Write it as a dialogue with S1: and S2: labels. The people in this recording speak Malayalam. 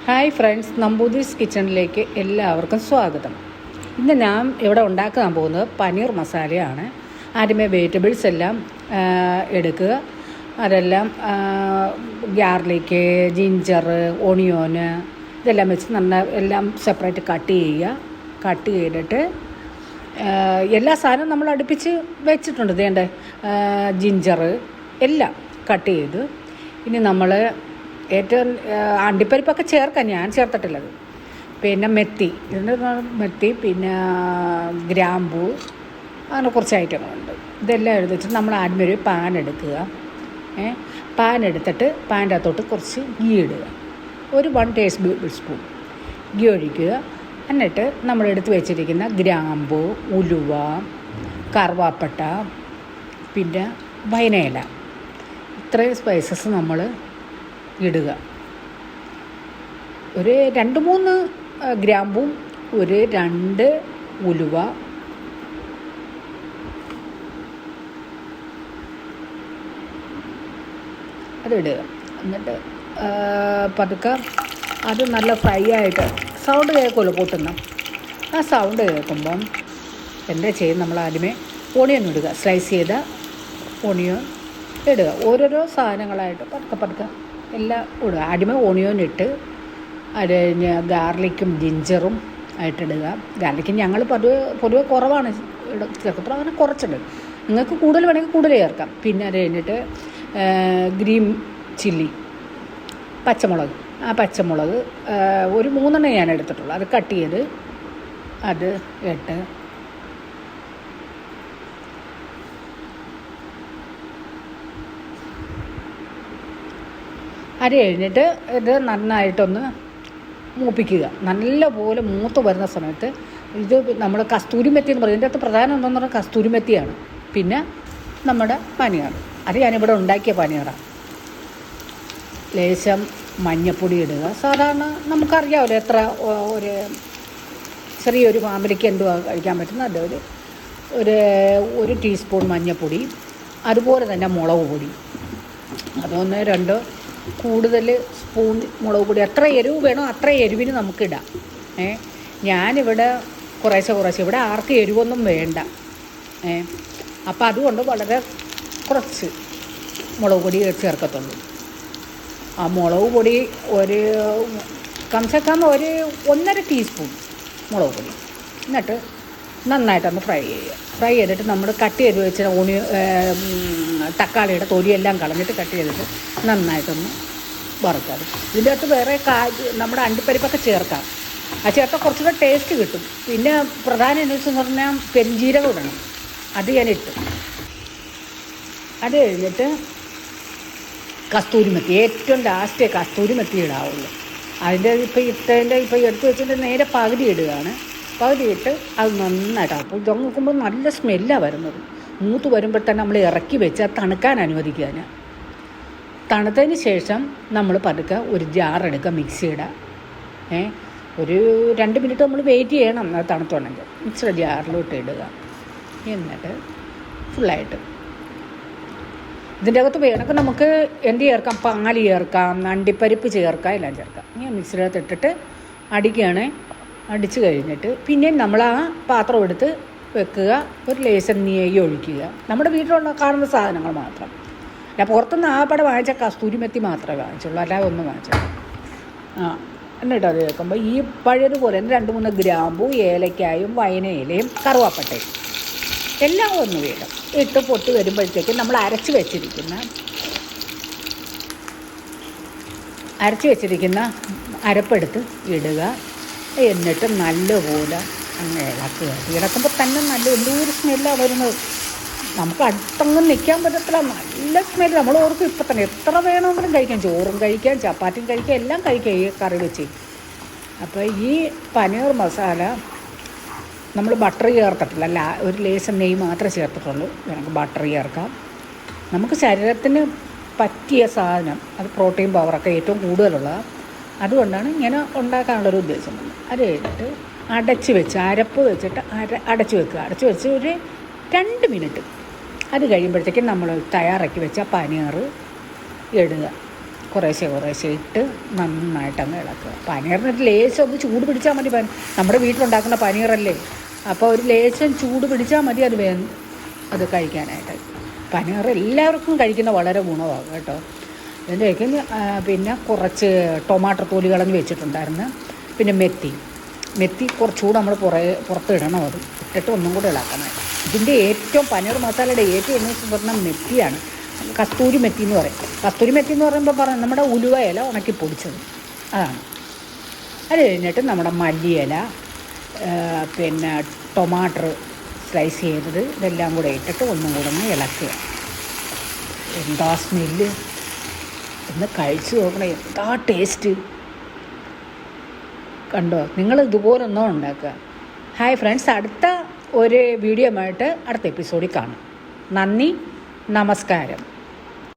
S1: ഹായ് ഫ്രണ്ട്സ്, നമ്പൂതിരിസ് കിച്ചണിലേക്ക് എല്ലാവർക്കും സ്വാഗതം. ഇന്ന് ഞാൻ ഇവിടെ ഉണ്ടാക്കാൻ പോകുന്നത് പനീർ മസാലയാണ്. ആദ്യമേ വെജിറ്റബിൾസ് എല്ലാം എടുക്കുക. അതെല്ലാം ഗാർലിക്ക്, ജിഞ്ചർ, ഓണിയോന് ഇതെല്ലാം വെച്ച് എല്ലാം സെപ്പറേറ്റ് കട്ട് ചെയ്യുക. കട്ട് ചെയ്തിട്ട് എല്ലാ സാധനവും നമ്മൾ അടുപ്പിച്ച് വെച്ചിട്ടുണ്ട്. ഇതേണ്ട ജിഞ്ചർ എല്ലാം കട്ട് ചെയ്ത് ഇനി നമ്മൾ ഏറ്റവും അണ്ടിപ്പരിപ്പൊക്കെ ചേർക്കാം, ഞാൻ ചേർത്തിട്ടുള്ളത്. പിന്നെ മെത്തി, ഇതിൻ്റെ മെത്തി, പിന്നെ ഗ്രാമ്പൂ, അങ്ങനെ കുറച്ച് ഐറ്റങ്ങളുണ്ട്. ഇതെല്ലാം എടുത്തിട്ട് നമ്മൾ ആദ്യം ഒരു പാൻ എടുക്കുക. പാൻ എടുത്തിട്ട് പാൻ്റെ അകത്തോട്ട് കുറച്ച് ഗീ ഇടുക. ഒരു 1 ടേബിൾ സ്പൂൺ ഗീ ഒഴിക്കുക. എന്നിട്ട് നമ്മളെടുത്ത് വെച്ചിരിക്കുന്ന ഗ്രാമ്പൂ, ഉലുവ, കറുവാപ്പട്ട, പിന്നെ വൈനയില, ഇത്രയും സ്പൈസസ് നമ്മൾ ഇടുക. ഒരു 2-3 ഗ്രാമ്പും ഒരു 2 ഉലുവ, അതിടുക. എന്നിട്ട് പതുക്കെ അത് നല്ല ഫ്രൈ ആയിട്ട് സൗണ്ട് കേൾക്കുമല്ലോ പൊട്ടുന്ന. ആ സൗണ്ട് കേൾക്കുമ്പം എന്താ ചെയ്യും, നമ്മൾ ആദ്യമേ ഓണിയൻ ഇടുക. സ്ലൈസ് ചെയ്ത ഓണിയൻ ഇടുക. ഓരോരോ സാധനങ്ങളായിട്ട് പതുക്കെ എല്ലാം ഇടുക. ആദ്യമേ ഓണിയോൻ ഇട്ട് അത് ഗാർലിക്കും ജിഞ്ചറും ആയിട്ടിടുക. ഗാർലിക്കും ഞങ്ങൾ പൊതുവെ കുറവാണ് ചേർക്കപ്പോൾ അങ്ങനെ കുറച്ചിടും. നിങ്ങൾക്ക് കൂടുതൽ വേണമെങ്കിൽ കൂടുതൽ ചേർക്കാം. പിന്നെ അത് കഴിഞ്ഞിട്ട് ഗ്രീൻ ചില്ലി, പച്ചമുളക്, ആ പച്ചമുളക് ഒരു 3 ഞാൻ എടുത്തിട്ടുള്ളൂ. അത് കട്ട് ചെയ്ത് അത് ഇട്ട് അരി കഴിഞ്ഞിട്ട് ഇത് നന്നായിട്ടൊന്ന് മൂപ്പിക്കുക. നല്ലപോലെ മൂത്ത് വരുന്ന സമയത്ത് ഇത് നമ്മൾ കസ്തൂരി മെത്തി എന്ന് പറയും. ഇതിൻ്റെ അകത്ത് പ്രധാനം എന്താണെന്ന് പറഞ്ഞാൽ കസ്തൂരി മെത്തിയാണ്. പിന്നെ നമ്മുടെ പനീർ, അത് ഞാനിവിടെ ഉണ്ടാക്കിയ പനീറാണ്. ലേശം മഞ്ഞൾപ്പൊടി ഇടുക. സാധാരണ നമുക്കറിയാമല്ലോ എത്ര ഒരു ചെറിയൊരു ഫാമിലിക്ക് എന്തുവാ കഴിക്കാൻ പറ്റുന്ന അത് ഒരു ടീസ്പൂൺ മഞ്ഞൾപ്പൊടി, അതുപോലെ തന്നെ മുളക് പൊടി, അതൊന്ന് 2 കൂടുതൽ സ്പൂൺ മുളക് പൊടി. എത്ര എരിവ് വേണോ അത്ര എരിവിന് നമുക്കിടാം. ഞാനിവിടെ കുറേശ്ശെ ഇവിടെ ആർക്കും എരിവൊന്നും വേണ്ട. അപ്പോൾ അതുകൊണ്ട് വളരെ കുറച്ച് മുളക് പൊടി ചേർക്കത്തുള്ളൂ. ആ മുളക് പൊടി ഒരു കംസക്കം ഒരു 1.5 ടീസ്പൂൺ മുളക് പൊടി. എന്നിട്ട് നന്നായിട്ടൊന്ന് ഫ്രൈ ചെയ്യുക. ഫ്രൈ ചെയ്തിട്ട് നമ്മൾ കട്ട് ചെയ്ത് വെച്ച തക്കാളിയുടെ തൊലിയെല്ലാം കളഞ്ഞിട്ട് കട്ട് ചെയ്തിട്ട് നന്നായിട്ടൊന്ന് വറുക്കാം. ഇതിൻ്റെ അകത്ത് വേറെ നമ്മുടെ അണ്ടിപ്പരിപ്പൊക്കെ ചേർക്കാം. ആ ചേർത്താൽ കുറച്ചുകൂടെ ടേസ്റ്റ് കിട്ടും. പിന്നെ പ്രധാന എന്ന് പറഞ്ഞാൽ പെരുംജീരകം ഇടണം. അത് ഞാനിട്ടു. അത് കഴിഞ്ഞിട്ട് കസ്തൂരി മെത്തി, ഏറ്റവും ലാസ്റ്റ് കസ്തൂരി മെത്തി ഇടാവുള്ളൂ. അതിൻ്റെ ഇപ്പോൾ എടുത്ത് വെച്ചിട്ട് നേരെ പകുതി ഇടുകയാണ്. പകുതി ഇട്ട് അത് നന്നായിട്ടാണ്. അപ്പോൾ ഇത് നോക്കുമ്പോൾ നല്ല സ്മെല്ലാണ് വരുന്നത്. മൂത്ത് വരുമ്പോൾ തന്നെ നമ്മൾ ഇറക്കി വെച്ച് അത് തണുക്കാൻ അനുവദിക്കുക. തണുത്തതിന് ശേഷം നമ്മൾ പതുക്കെ ഒരു ജാറെടുക്കുക, മിക്സിയുടെ ഒരു 2 മിനിറ്റ് നമ്മൾ വെയിറ്റ് ചെയ്യണം. അത് തണുത്തുണ്ടെങ്കിൽ മിക്സിയുടെ ജാറിലോട്ട് ഇടുക. എന്നിട്ട് ഫുള്ളായിട്ട് ഇതിൻ്റെ അകത്ത് വേണമെങ്കിൽ നമുക്ക് എന്ത് ചേർക്കാം, പാല് ചേർക്കാം, അണ്ടിപ്പരിപ്പ് ചേർക്കാം, എല്ലാം ചേർക്കാം. ഇങ്ങനെ മിക്സിയുടെ അകത്ത് ഇട്ടിട്ട് അടിക്കുകയാണ്. അടിച്ച് കഴിഞ്ഞിട്ട് പിന്നെ നമ്മൾ ആ പാത്രം എടുത്ത് വെക്കുക. ഒരു ലേശം നെയ്യ് ഒഴിക്കുക. നമ്മുടെ വീട്ടിലുള്ള കാണുന്ന സാധനങ്ങൾ മാത്രം. അല്ല പുറത്തുനിന്ന് ആപ്പടെ വാങ്ങിച്ച കസ്തൂരി മെത്തി മാത്രമേ വാങ്ങിച്ചുള്ളൂ, അല്ലാതെ ഒന്നും വാങ്ങിച്ചില്ല. എന്നിട്ട് അത് കേൾക്കുമ്പോൾ ഈ പഴയതുപോലെ തന്നെ 2-3 ഗ്രാമ്പൂ, ഏലക്കായും, വൈനയിലയും, കറുവാപ്പട്ടയും എല്ലാം ഒന്ന് വീടും ഇട്ട് പൊട്ടി വരുമ്പോഴത്തേക്ക് നമ്മൾ അരച്ച് വെച്ചിരിക്കുന്ന അരപ്പെടുത്ത് ഇടുക. എന്നിട്ട് നല്ലപോലെ അങ്ങ് ഇളക്കുക. ഇളക്കുമ്പോൾ തന്നെ നല്ല എന്തോരു സ്മെല്ലാണ് വരുന്നത്. നമുക്ക് അടുത്തൊന്നും നിൽക്കാൻ പറ്റത്തില്ല. നല്ല സ്മെല്ല്. നമ്മൾ ഓർക്കും ഇപ്പം തന്നെ എത്ര വേണമെങ്കിലും കഴിക്കാം. ചോറും കഴിക്കാം, ചപ്പാത്തിയും കഴിക്കാം, എല്ലാം കഴിക്കാം ഈ കറി വെച്ച്. അപ്പോൾ ഈ പനീർ മസാല നമ്മൾ ബട്ടർ ചേർത്തിട്ടില്ല. അല്ല, ഒരു ലേശം നെയ്യ് മാത്രമേ ചേർത്തിട്ടുള്ളൂ. നമുക്ക് ബട്ടർ ചേർക്കാം. നമുക്ക് ശരീരത്തിന് പറ്റിയ സാധനം, അത് പ്രോട്ടീൻ പവറൊക്കെ ഏറ്റവും കൂടുതലുള്ളതാണ്. അതുകൊണ്ടാണ് ഇങ്ങനെ ഉണ്ടാക്കാനുള്ളൊരു ഉദ്ദേശം. അത് കഴിഞ്ഞിട്ട് അരപ്പ് വെച്ചിട്ട് അടച്ച് വെക്കുക. അടച്ച് വെച്ച് ഒരു 2 മിനിറ്റ്. അത് കഴിയുമ്പോഴത്തേക്കും നമ്മൾ തയ്യാറാക്കി വെച്ച പനീർ ഇടുക. കുറേശ്ശെ കുറേശ്ശെ ഇട്ട് നന്നായിട്ടങ്ങ് ഇളക്കുക. പനീറിനൊരു ലേശം ഒന്ന് ചൂട് പിടിച്ചാൽ മതി. നമ്മുടെ വീട്ടിലുണ്ടാക്കുന്ന പനീറല്ലേ, അപ്പോൾ ഒരു ലേശം ചൂട് പിടിച്ചാൽ മതി അത് കഴിക്കാനായിട്ട്. പനീർ എല്ലാവർക്കും കഴിക്കുന്ന വളരെ ഗുണമാണ് കേട്ടോ. ഇതിൻ്റെയൊക്കെ പിന്നെ കുറച്ച് ടൊമാറ്റോ തോലി കളഞ്ഞ് വെച്ചിട്ടുണ്ടായിരുന്നു. പിന്നെ മെത്തി കുറച്ചുകൂടെ നമ്മൾ പുറത്ത് ഇടണം. അത് ഇട്ടിട്ട് ഒന്നും കൂടെ ഇളക്കണം. ഇതിൻ്റെ ഏറ്റവും പനീർ മസാലയുടെ ഏറ്റവും എന്ന് പറഞ്ഞാൽ മെത്തിയാണ്. കസ്തൂരി മെത്തി എന്ന് പറയും. കസ്തൂരി മെത്തി എന്ന് പറയുമ്പോൾ നമ്മുടെ ഉലുവ ഇല ഉണക്കി പൊടിച്ചത് അതാണ്. അത് കഴിഞ്ഞിട്ട് നമ്മുടെ മല്ലിയില, പിന്നെ ടൊമാറ്റോ സ്ലൈസ് ചെയ്തത്, ഇതെല്ലാം കൂടെ ഇട്ടിട്ട് ഒന്നും കൂടെ ഒന്ന് ഇളക്കുക. എന്താ സ്മെല്ല്! ഒന്ന് കഴിച്ച് നോക്കണം, എന്താ ടേസ്റ്റ് കണ്ടോ. നിങ്ങൾ ഇതുപോലൊന്നും ഉണ്ടാക്കുക. ഹായ് ഫ്രണ്ട്സ്, അടുത്ത ഒരു വീഡിയോ ആയിട്ട് അടുത്ത എപ്പിസോഡിൽ കാണാം. നന്ദി, നമസ്കാരം.